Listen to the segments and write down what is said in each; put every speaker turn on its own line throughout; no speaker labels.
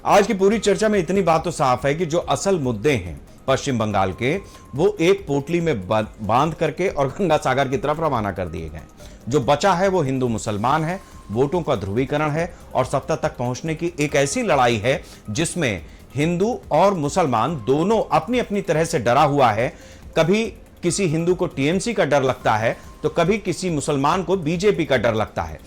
आज की पूरी चर्चा में इतनी बात तो साफ है कि जो असल मुद्दे हैं पश्चिम बंगाल के, वो एक पोटली में बांध करके और गंगा सागर की तरफ रवाना कर दिए गए। जो बचा है वो हिंदू मुसलमान है, वोटों का ध्रुवीकरण है और सत्ता तक पहुंचने की एक ऐसी लड़ाई है जिसमें हिंदू और मुसलमान दोनों अपनी अपनी तरह से डरा हुआ है। कभी किसी हिंदू को टीएमसी का डर लगता है तो कभी किसी मुसलमान को बीजेपी का डर लगता है।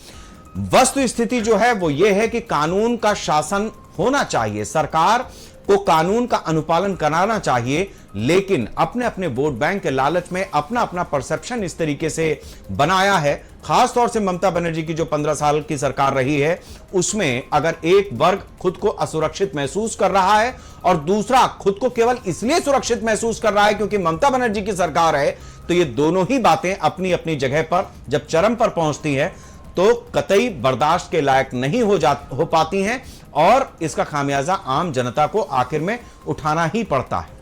वस्तु स्थिति जो है वो ये है कि कानून का शासन होना चाहिए, सरकार को कानून का अनुपालन कराना चाहिए, लेकिन अपने अपने वोट बैंक के लालच में अपना अपना परसेप्शन इस तरीके से बनाया है। खासतौर से ममता बनर्जी की जो 15 साल की सरकार रही है उसमें अगर एक वर्ग खुद को असुरक्षित महसूस कर रहा है और दूसरा खुद को केवल इसलिए सुरक्षित महसूस कर रहा है क्योंकि ममता बनर्जी की सरकार है, तो ये दोनों ही बातें अपनी अपनी जगह पर जब चरम पर पहुंचती है तो कतई बर्दाश्त के लायक नहीं हो पाती हैं और इसका खामियाजा आम जनता को आखिर में उठाना ही पड़ता है।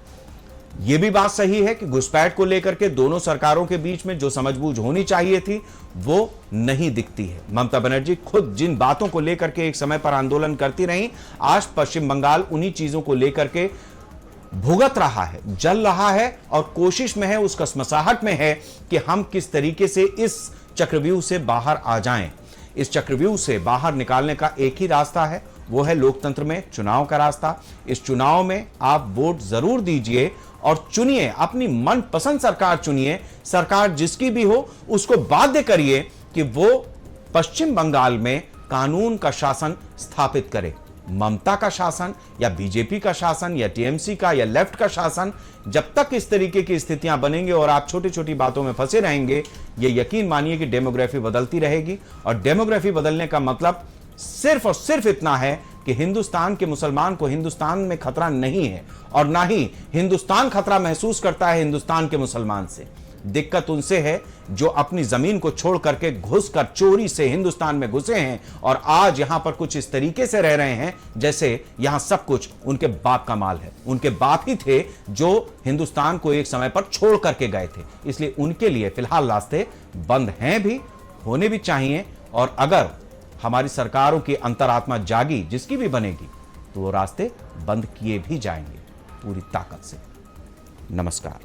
यह भी बात सही है कि घुसपैठ को लेकर के दोनों सरकारों के बीच में जो समझबूझ होनी चाहिए थी वो नहीं दिखती है। ममता बनर्जी खुद जिन बातों को लेकर के एक समय पर आंदोलन करती रही, आज पश्चिम बंगाल उन्हीं चीजों को लेकर के भुगत रहा है, जल रहा है और कोशिश में है, उस कसमसाहट में है कि हम किस तरीके से इस चक्रव्यूह से बाहर आ जाएं। इस चक्रव्यूह से बाहर निकालने का एक ही रास्ता है, वो है लोकतंत्र में चुनाव का रास्ता। इस चुनाव में आप वोट जरूर दीजिए और चुनिए, अपनी मनपसंद सरकार चुनिए। सरकार जिसकी भी हो उसको बाध्य करिए कि वो पश्चिम बंगाल में कानून का शासन स्थापित करे। ममता का शासन या बीजेपी का शासन या टीएमसी का या लेफ्ट का शासन, जब तक इस तरीके की स्थितियां बनेंगे और आप छोटी छोटी बातों में फंसे रहेंगे, ये यकीन मानिए कि डेमोग्राफी बदलती रहेगी। और डेमोग्राफी बदलने का मतलब सिर्फ और सिर्फ इतना है कि हिंदुस्तान के मुसलमान को हिंदुस्तान में खतरा नहीं है और ना ही हिंदुस्तान खतरा महसूस करता है हिंदुस्तान के मुसलमान से। दिक्कत उनसे है जो अपनी जमीन को छोड़ करके घुसकर चोरी से हिंदुस्तान में घुसे हैं और आज यहां पर कुछ इस तरीके से रह रहे हैं जैसे यहां सब कुछ उनके बाप का माल है। उनके बाप ही थे जो हिंदुस्तान को एक समय पर छोड़ करके गए थे, इसलिए उनके लिए फिलहाल रास्ते बंद हैं, भी होने भी चाहिए। और अगर हमारी सरकारों की अंतरात्मा जागी, जिसकी भी बनेगी, तो वो रास्ते बंद किए भी जाएंगे पूरी ताकत से। नमस्कार।